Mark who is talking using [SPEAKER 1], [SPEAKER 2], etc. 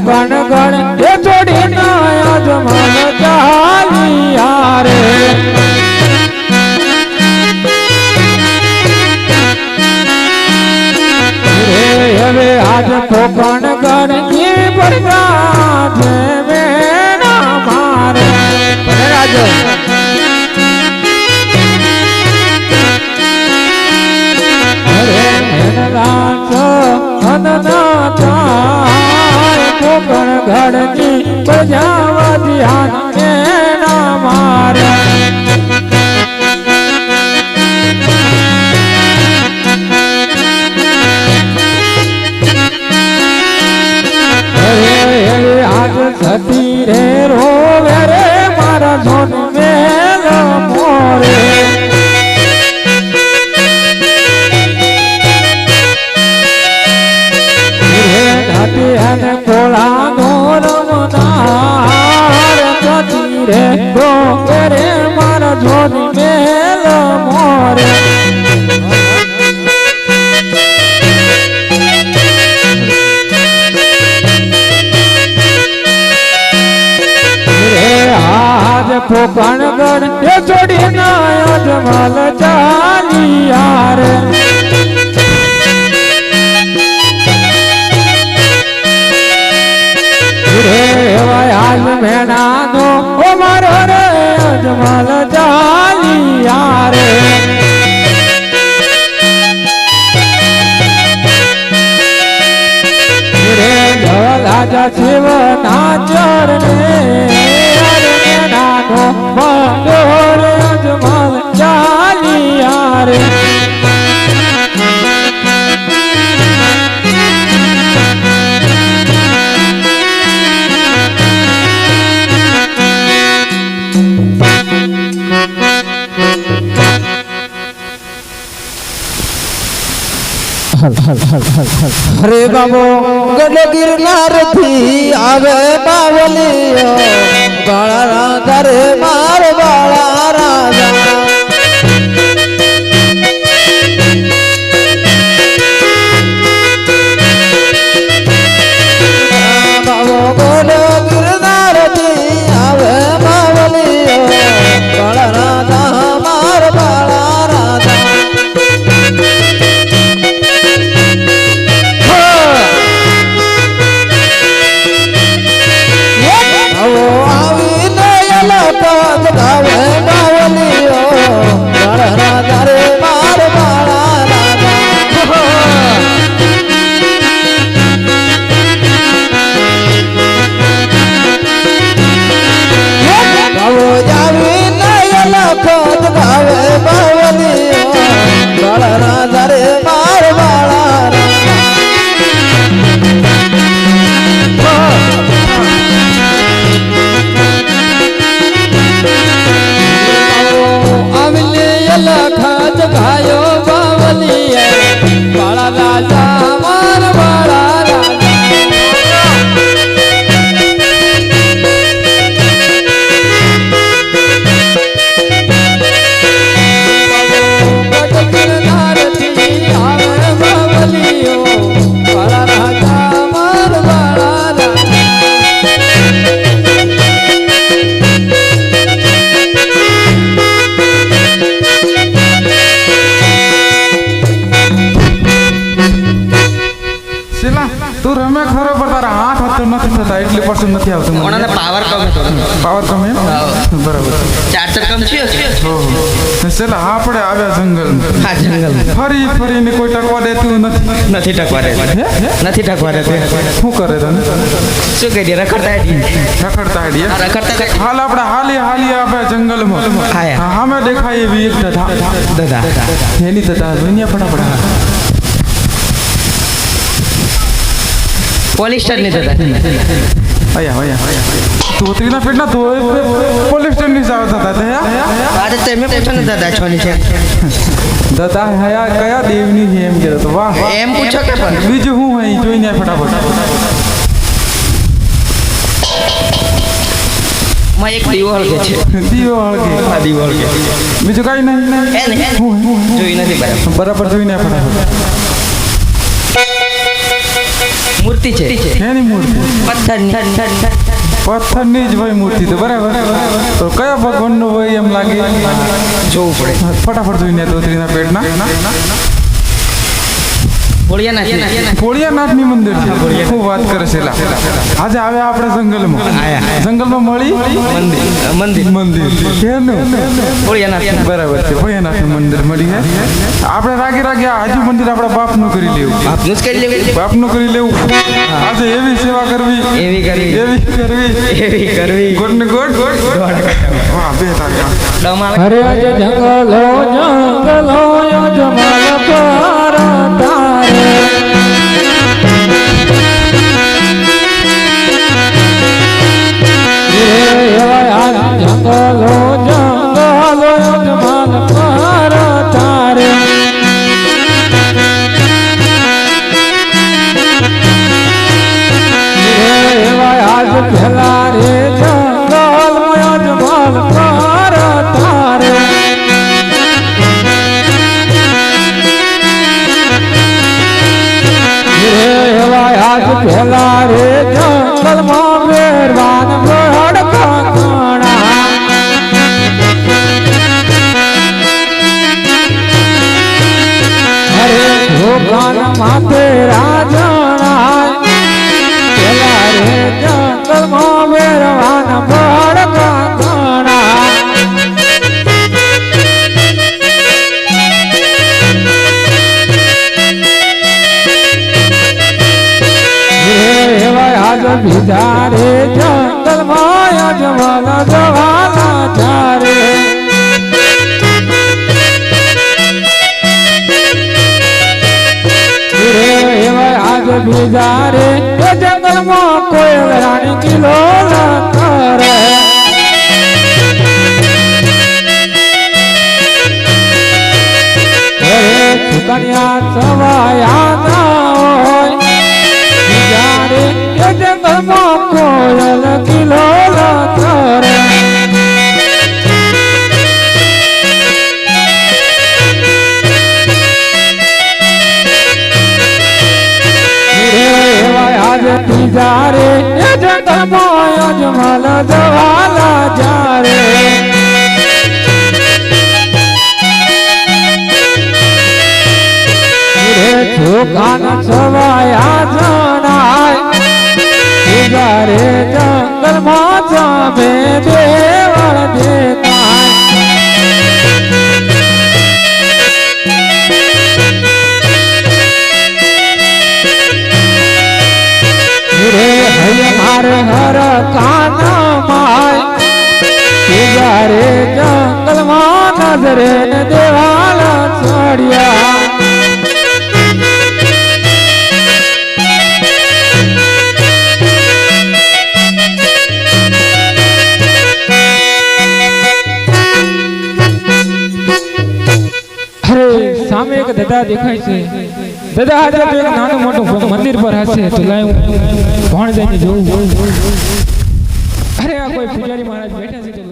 [SPEAKER 1] પોકણ ગણ એ છોડીને અજમલ ચાલિયા રે હવે આજ પોકણ ગણ ની પડતા છે મેણા મારે રાજો પોકણ ઘડની બજાવા ધ્યાન એના મારે આજ સતી રે રોવે રે મારા સોન મેલ મોરે અને કોળા નો રમનાર સતી રે રોવે રે મારા સોન મેલ મોરે પોકણ ગણ એ છોડીને અજમલ ચાલિયા રે આજ મેણા નો મારો રે અજમલ ચાલિયા રે રાજા શિવ ના ચરણે બંડોર અજમલ ચાલિયા રે
[SPEAKER 2] હરે બાબો ગઢ ગિરનાર થી આવે બાવલીઓ બાળા રાધા રે માર બાળા રાધા બાબો ગઢ ગિરનાર થી આવે બાવલીઓ બાળા રાધા માર બાળા રાધા ગાવે બાવલીઓ બાળા રાધા રે માર બાળા રાધા ગાવો જાવી નયન ખત ગાવે બાવલીઓ બાળા રાધા રે માર બાળા રાધા લખત ગાયો બાવલીએ બાળા રાજા માર બાળા રાજા આવે બાવલીઓ બાળા રાજા માર બાળા રાજા
[SPEAKER 3] તું રમે ખરો પણ તારા હાથ હતો નથી થતા એટલી પરસેન્ટ નથી આવતું
[SPEAKER 4] ઓણાને પાવર કમ હતો
[SPEAKER 3] પાવર કમ એમ બરાબર
[SPEAKER 4] ચાર્જર કમ છે
[SPEAKER 3] સેલા આપણે આવ્યા જંગલ
[SPEAKER 4] હા જંગલ
[SPEAKER 3] ફરી ફરીને કોઈ ટકવા દેતું
[SPEAKER 4] નથી ટકવા દે નથી ટકવા દે
[SPEAKER 3] શું કરે તને
[SPEAKER 4] શું કહી દે રખડતા
[SPEAKER 3] હાલ આપણે હાલી આપણે જંગલમાં હા અમે દેખાય એવી એક દાદા એની દાદા જોઈને ફટાફટ
[SPEAKER 4] પોલીસ સ્ટેશન ની દાદા
[SPEAKER 3] આયા તું ત્રીના ફેટ ના તો પોલીસ સ્ટેશન ની જાવ દાદા
[SPEAKER 4] આજે તમે પૂછો ને દાદા છોની છે
[SPEAKER 3] દાદા હયા કયા દેવની છે એમ કે તો વાહ
[SPEAKER 4] એમ પૂછો કે પણ
[SPEAKER 3] બીજું હું અહીં જોઈને ફટાફટ
[SPEAKER 4] માં એક દીવો હળગે છે
[SPEAKER 3] દીવો હળગે બીજું કઈ નહીં
[SPEAKER 4] જોઈ નથી
[SPEAKER 3] બરાબર જોઈને ફટાફટ
[SPEAKER 4] મૂર્તિ છે
[SPEAKER 3] એની મૂર્તિ
[SPEAKER 4] પથ્થરની
[SPEAKER 3] પથ્થરની જ હોય મૂર્તિ તો બરાબર તો કયા ભગવાનનું હોય એમ લાગે
[SPEAKER 4] જોવું પડે
[SPEAKER 3] ફટાફટ જોઈને દોતરીના પેટના ભોળિયાનાથની મંદિર છે ખૂબ વાત કરે છે આજે આવે આપણે જંગલમાં મળી મંદિર કેનું
[SPEAKER 4] ભોળિયાનાથ
[SPEAKER 3] બરાબર છે ભોળિયાનાથનું મંદિર મળી છે આપણે રાગે હાજુ મંદિર આપણા બાપનું કરી લેવું બાપનું કરી લેવું આજે એવી સેવા કરવી
[SPEAKER 4] એવી કરવી
[SPEAKER 3] ગોડ ને ગોડ વાહ બે રાગ્યા
[SPEAKER 1] અરે આજ જંગલો જમાલ પર તારે જંગલો જમાલ પર તારે આજ પેલા રે જંગલ જમાલ પર તારે આજ પેલા રે જંગલમાં વેરવાન ભડકા ઘણા અરે ભોગાન માથે રાજણાય પેલા રે જંગલમાં વેરવાન ભડકા ઘણા આજ બીજા રે જંગલમાં અજમલ જવાના ચારે આજ બીજા રે જંગલમાં કોઈ રાણી કિલો કરે કન્યા સવાયા ના હોય જ્યારે એ જંગલમાં કોયલ કિલો કરે આજ ત્રીજા રે એ જંગલમાં અજમલ જવાલા જારે છોકાન સવાયા જણાય રે જંગલમાં જામે દેવળ દેખાય રે હૈ મારે હર કાન માય રે જંગલમાં નજરે દેવાલ ચડ્યા સામે એક દાદા દેખાય છે દાદા આજે તો એક નાનું મોટું મંદિર પર હશે તો લાય ભણ જઈને જોઉં અરે આ કોઈ પૂજારી મહારાજ બેઠા છે